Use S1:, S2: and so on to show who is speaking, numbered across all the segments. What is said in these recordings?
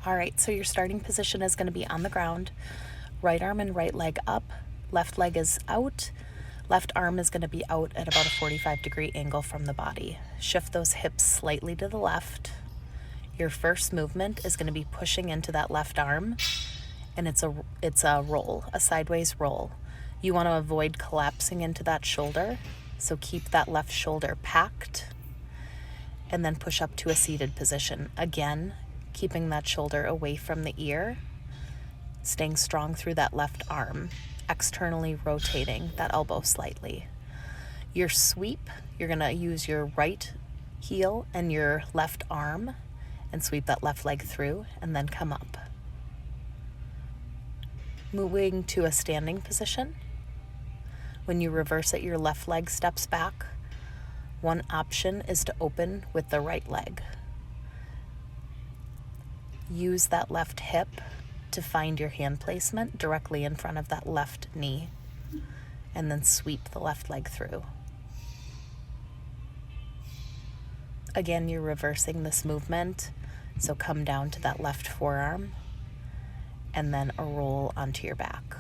S1: All right, so your starting position is going to be on the ground. Right arm and right leg up, left leg is out. Left arm is going to be out at about a 45-degree angle from the body. Shift those hips slightly to the left. Your first movement is going to be pushing into that left arm, and it's a roll, a sideways roll. You want to avoid collapsing into that shoulder, so keep that left shoulder packed, and then push up to a seated position. Again, keeping that shoulder away from the ear, staying strong through that left arm, externally rotating that elbow slightly. Your sweep, you're going to use your right heel and your left arm and sweep that left leg through and then come up. Moving to a standing position. When you reverse it, your left leg steps back. One option is to open with the right leg. Use that left hip to find your hand placement directly in front of that left knee, and then sweep the left leg through. Again, you're reversing this movement, so come down to that left forearm, and then a roll onto your back.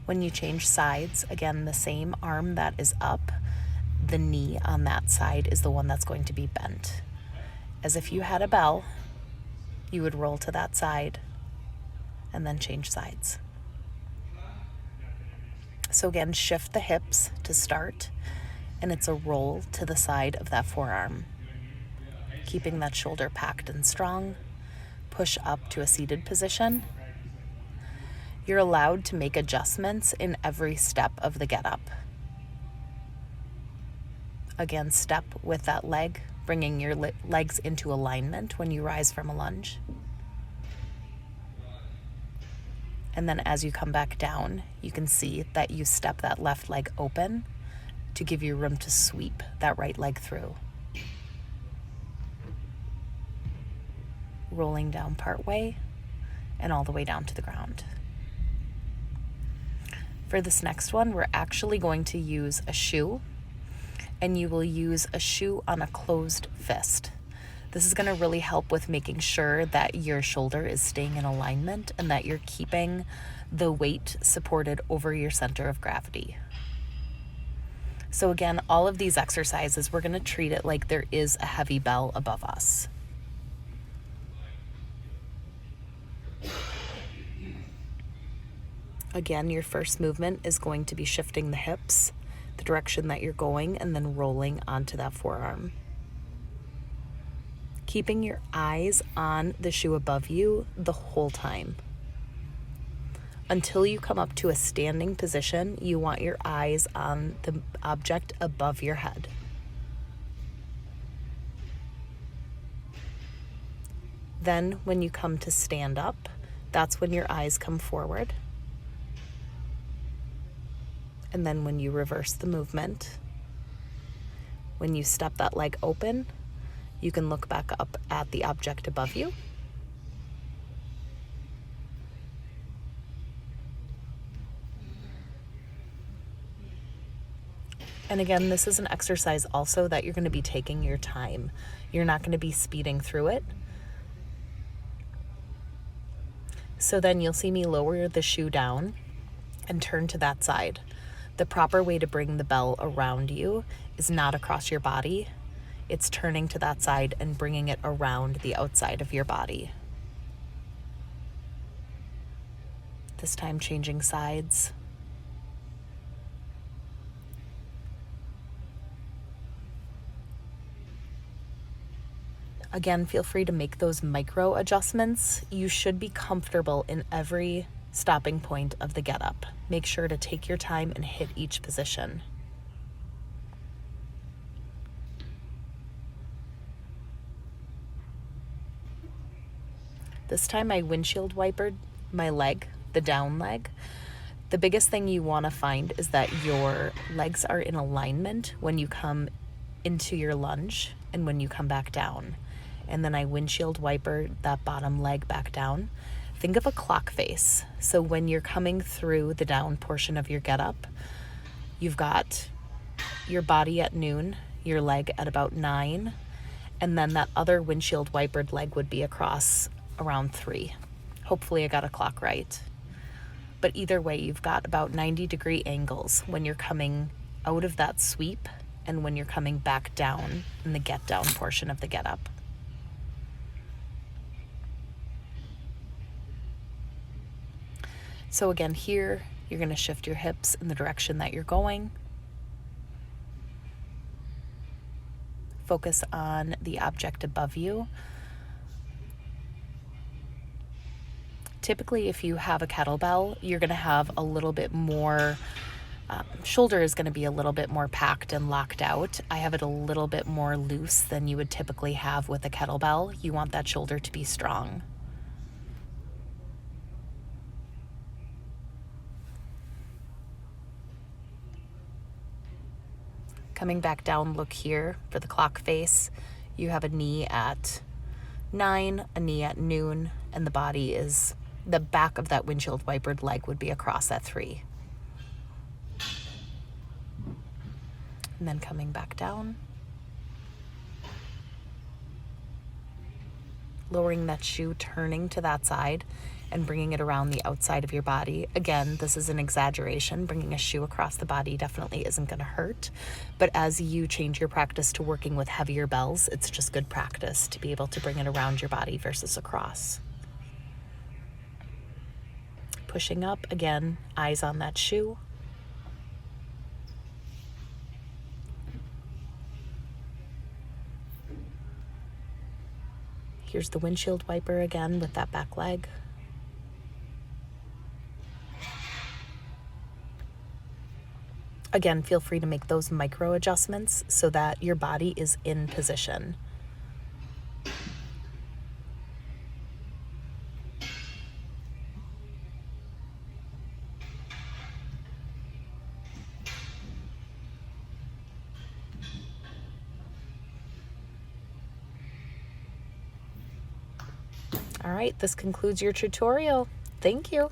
S1: When you change sides, again, the same arm that is up, the knee on that side is the one that's going to be bent. As if you had a bell, you would roll to that side and then change sides. So again, shift the hips to start, and it's a roll to the side of that forearm. Keeping that shoulder packed and strong, push up to a seated position. You're allowed to make adjustments in every step of the get up. Again, step with that leg, bringing your legs into alignment when you rise from a lunge. And then as you come back down, you can see that you step that left leg open to give you room to sweep that right leg through. Rolling down part way and all the way down to the ground. For this next one, we're actually going to use a shoe, and you will use a shoe on a closed fist. This is going to really help with making sure that your shoulder is staying in alignment and that you're keeping the weight supported over your center of gravity. So again, all of these exercises, we're going to treat it like there is a heavy bell above us. Again, your first movement is going to be shifting the hips, the direction that you're going, and then rolling onto that forearm. Keeping your eyes on the shoe above you the whole time. Until you come up to a standing position, you want your eyes on the object above your head. Then when you come to stand up, that's when your eyes come forward. And then when you reverse the movement, when you step that leg open, you can look back up at the object above you. And again, this is an exercise also that you're going to be taking your time. You're not going to be speeding through it. So then you'll see me lower the shoe down and turn to that side. The proper way to bring the bell around you is not across your body. It's turning to that side and bringing it around the outside of your body. This time changing sides. Again, feel free to make those micro adjustments. You should be comfortable in every stopping point of the get up. Make sure to take your time and hit each position. This time I windshield wipered my leg, the down leg. The biggest thing you want to find is that your legs are in alignment when you come into your lunge and when you come back down. And then I windshield wiper that bottom leg back down. Think of a clock face. So when you're coming through the down portion of your get up, you've got your body at noon, your leg at about 9, And then that other windshield wipered leg would be across around 3. Hopefully I got a clock right. But either way, you've got about 90-degree angles when you're coming out of that sweep and when you're coming back down in the get down portion of the get up. So again, here, you're going to shift your hips in the direction that you're going. Focus on the object above you. Typically, if you have a kettlebell, you're going to have a little bit more, shoulder is going to be a little bit more packed and locked out. I have it a little bit more loose than you would typically have with a kettlebell. You want that shoulder to be strong. Coming back down, look here for the clock face. You have a knee at 9, a knee at noon, and the body is, the back of that windshield wipered leg would be across at 3. And then coming back down. Lowering that shoe, turning to that side, and bringing it around the outside of your body. Again, this is an exaggeration. Bringing a shoe across the body definitely isn't going to hurt. But as you change your practice to working with heavier bells, it's just good practice to be able to bring it around your body versus across. Pushing up, again, eyes on that shoe. Here's the windshield wiper again with that back leg. Again, feel free to make those micro adjustments so that your body is in position. All right, this concludes your tutorial. Thank you.